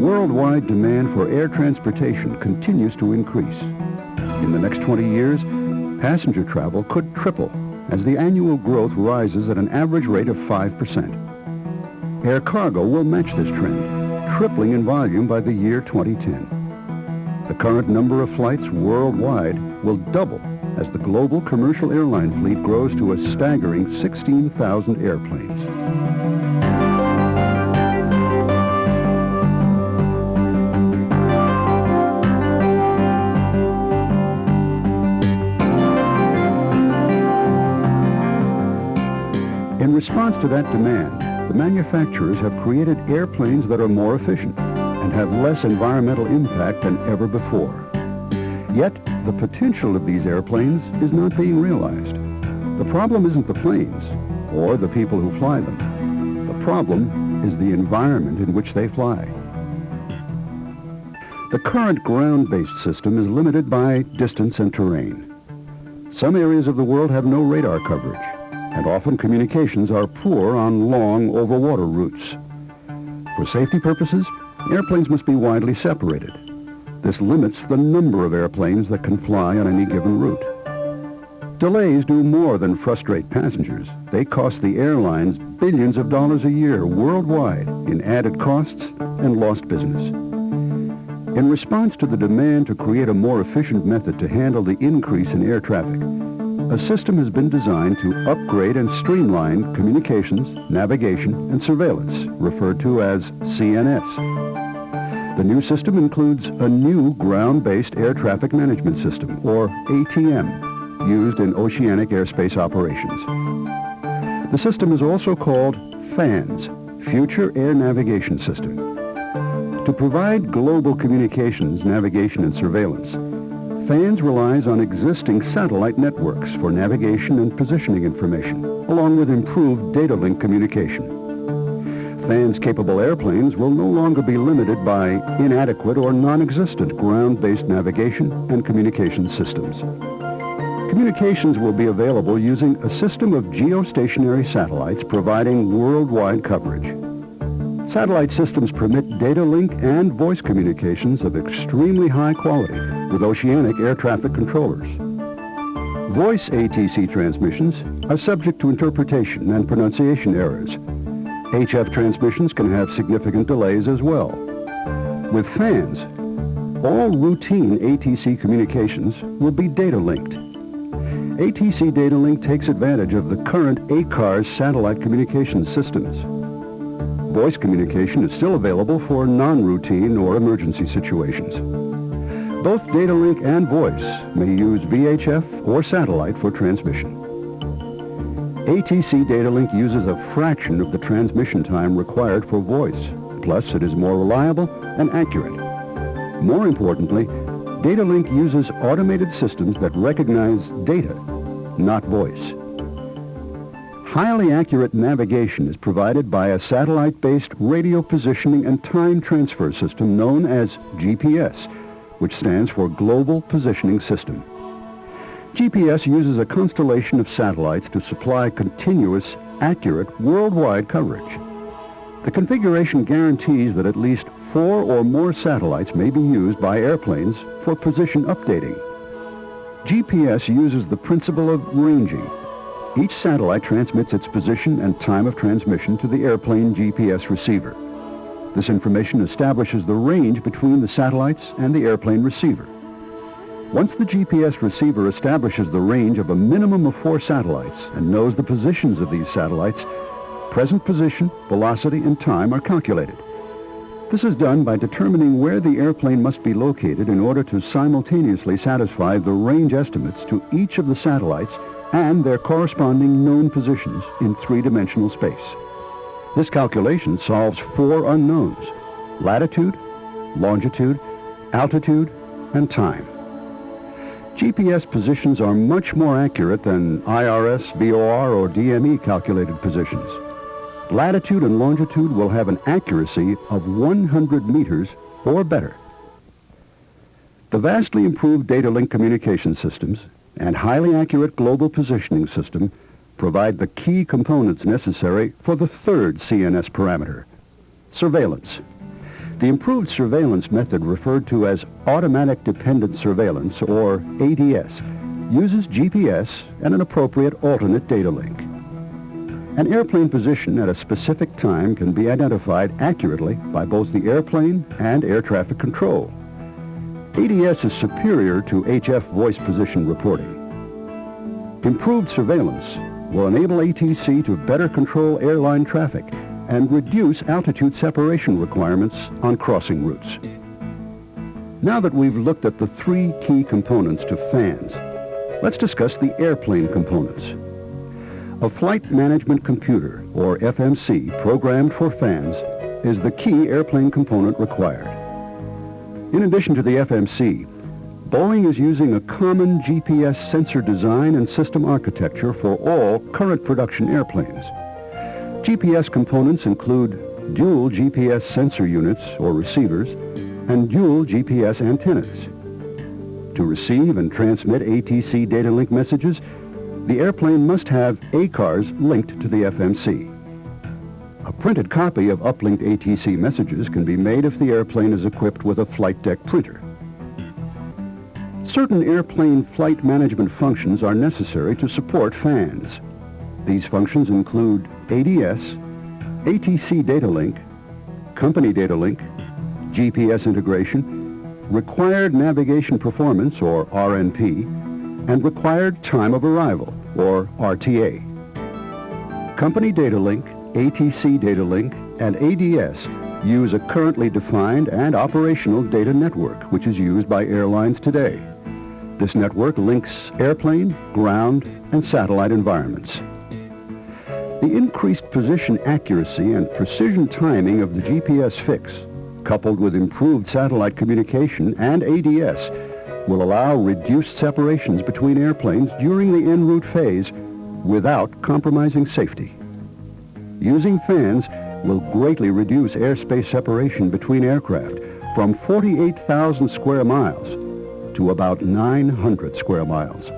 Worldwide demand for air transportation continues to increase. In the next 20 years, passenger travel could triple as the annual growth rises at an average rate of 5%. Air cargo will match this trend, tripling in volume by the year 2010. The current number of flights worldwide will double as the global commercial airline fleet grows to a staggering 16,000 airplanes. In response to that demand, the manufacturers have created airplanes that are more efficient and have less environmental impact than ever before. Yet, the potential of these airplanes is not being realized. The problem isn't the planes or the people who fly them. The problem is the environment in which they fly. The current ground-based system is limited by distance and terrain. Some areas of the world have no radar coverage, and often communications are poor on long over-water routes. For safety purposes, airplanes must be widely separated. This limits the number of airplanes that can fly on any given route. Delays do more than frustrate passengers. They cost the airlines billions of dollars a year worldwide in added costs and lost business. In response to the demand to create a more efficient method to handle the increase in air traffic, a system has been designed to upgrade and streamline communications, navigation, and surveillance, referred to as CNS. The new system includes a new ground-based air traffic management system, or ATM, used in oceanic airspace operations. The system is also called FANS, Future Air Navigation System. To provide global communications, navigation, and surveillance, FANS relies on existing satellite networks for navigation and positioning information, along with improved data link communication. FANS-capable airplanes will no longer be limited by inadequate or non-existent ground-based navigation and communication systems. Communications will be available using a system of geostationary satellites providing worldwide coverage. Satellite systems permit data link and voice communications of extremely high quality with oceanic air traffic controllers. Voice ATC transmissions are subject to interpretation and pronunciation errors. HF transmissions can have significant delays as well. With FANS, all routine ATC communications will be data linked. ATC Data Link takes advantage of the current ACARS satellite communications systems. Voice communication is still available for non-routine or emergency situations. Both data link and voice may use VHF or satellite for transmission. ATC Data Link uses a fraction of the transmission time required for voice. Plus, it is more reliable and accurate. More importantly, Data Link uses automated systems that recognize data, not voice. Highly accurate navigation is provided by a satellite-based radio positioning and time transfer system known as GPS, which stands for Global Positioning System. GPS uses a constellation of satellites to supply continuous, accurate, worldwide coverage. The configuration guarantees that at least 4 or more satellites may be used by airplanes for position updating. GPS uses the principle of ranging. Each satellite transmits its position and time of transmission to the airplane GPS receiver. This information establishes the range between the satellites and the airplane receiver. Once the GPS receiver establishes the range of a minimum of 4 satellites and knows the positions of these satellites, present position, velocity, and time are calculated. This is done by determining where the airplane must be located in order to simultaneously satisfy the range estimates to each of the satellites and their corresponding known positions in 3-dimensional space. This calculation solves 4 unknowns: latitude, longitude, altitude, and time. GPS positions are much more accurate than IRS, VOR, or DME calculated positions. Latitude and longitude will have an accuracy of 100 meters or better. The vastly improved data link communication systems and highly accurate global positioning system provide the key components necessary for the third CNS parameter, surveillance. The improved surveillance method, referred to as Automatic Dependent Surveillance, or ADS, uses GPS and an appropriate alternate data link. An airplane position at a specific time can be identified accurately by both the airplane and air traffic control. ADS is superior to HF voice position reporting. Improved surveillance will enable ATC to better control airline traffic and reduce altitude separation requirements on crossing routes. Now that we've looked at the three key components to FANS, let's discuss the airplane components. A flight management computer, or FMC, programmed for FANS is the key airplane component required. In addition to the FMC, Boeing is using a common GPS sensor design and system architecture for all current production airplanes. GPS components include dual GPS sensor units, or receivers, and dual GPS antennas. To receive and transmit ATC data link messages, the airplane must have ACARS linked to the FMC. A printed copy of uplinked ATC messages can be made if the airplane is equipped with a flight deck printer. Certain airplane flight management functions are necessary to support FANS. These functions include ADS, ATC data link, company data link, GPS integration, required navigation performance, or RNP, and required time of arrival, or RTA. Company data link, ATC data link, and ADS use a currently defined and operational data network, which is used by airlines today. This network links airplane, ground, and satellite environments. The increased position accuracy and precision timing of the GPS fix, coupled with improved satellite communication and ADS, will allow reduced separations between airplanes during the en route phase without compromising safety. Using FANS will greatly reduce airspace separation between aircraft from 48,000 square miles to about 900 square miles.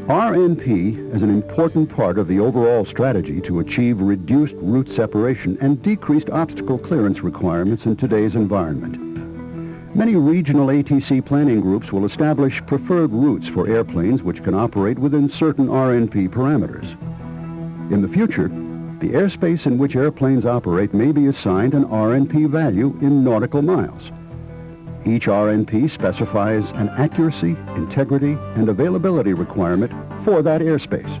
RNP is an important part of the overall strategy to achieve reduced route separation and decreased obstacle clearance requirements in today's environment. Many regional ATC planning groups will establish preferred routes for airplanes which can operate within certain RNP parameters. In the future, the airspace in which airplanes operate may be assigned an RNP value in nautical miles. Each RNP specifies an accuracy, integrity, and availability requirement for that airspace.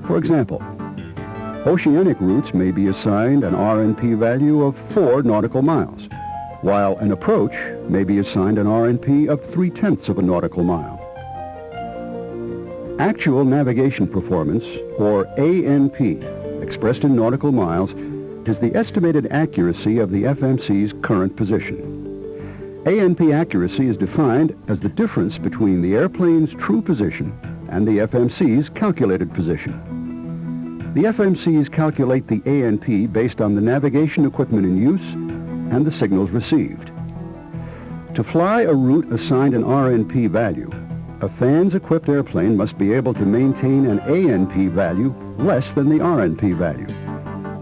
For example, oceanic routes may be assigned an RNP value of 4 nautical miles, while an approach may be assigned an RNP of 0.3 of a nautical mile. Actual navigation performance, or ANP, expressed in nautical miles, is the estimated accuracy of the FMC's current position. ANP accuracy is defined as the difference between the airplane's true position and the FMC's calculated position. The FMCs calculate the ANP based on the navigation equipment in use and the signals received. To fly a route assigned an RNP value, a FANS-equipped airplane must be able to maintain an ANP value less than the RNP value.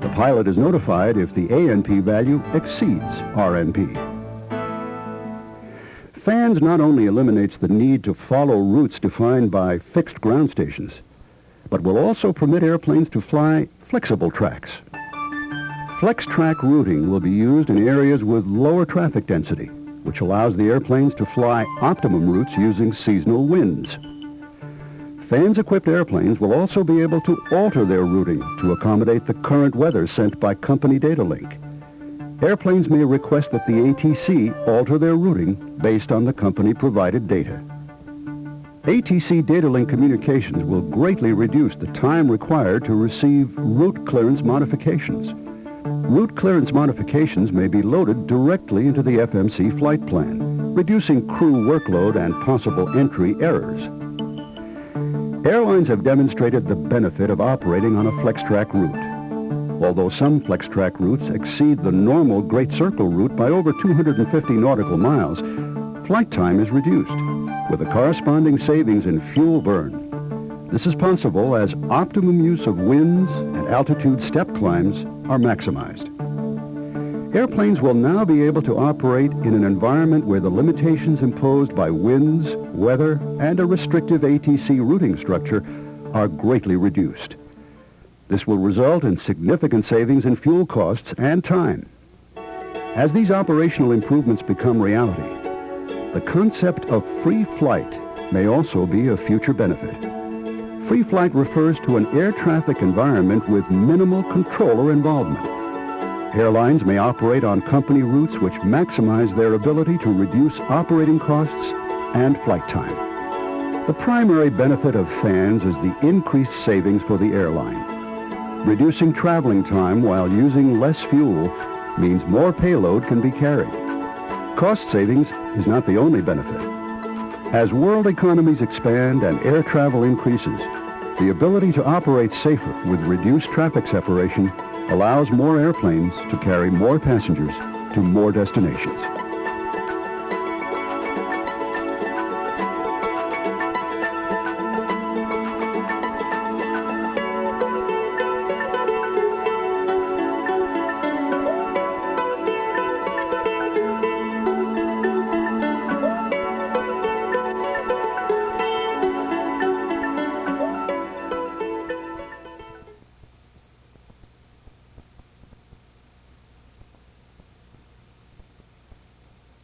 The pilot is notified if the ANP value exceeds RNP. FANS not only eliminates the need to follow routes defined by fixed ground stations, but will also permit airplanes to fly flexible tracks. Flex track routing will be used in areas with lower traffic density, which allows the airplanes to fly optimum routes using seasonal winds. FANS-equipped airplanes will also be able to alter their routing to accommodate the current weather sent by company data link. Airplanes may request that the ATC alter their routing based on the company-provided data. ATC data link communications will greatly reduce the time required to receive route clearance modifications. Route clearance modifications may be loaded directly into the FMC flight plan, reducing crew workload and possible entry errors. Airlines have demonstrated the benefit of operating on a flex-track route. Although some flex-track routes exceed the normal Great Circle route by over 250 nautical miles, flight time is reduced, with a corresponding savings in fuel burn. This is possible as optimum use of winds and altitude step climbs are maximized. Airplanes will now be able to operate in an environment where the limitations imposed by winds, weather, and a restrictive ATC routing structure are greatly reduced. This will result in significant savings in fuel costs and time. As these operational improvements become reality, the concept of free flight may also be a future benefit. Free flight refers to an air traffic environment with minimal controller involvement. Airlines may operate on company routes which maximize their ability to reduce operating costs and flight time. The primary benefit of FANS is the increased savings for the airline. Reducing traveling time while using less fuel means more payload can be carried. Cost savings is not the only benefit. As world economies expand and air travel increases, the ability to operate safer with reduced traffic separation allows more airplanes to carry more passengers to more destinations.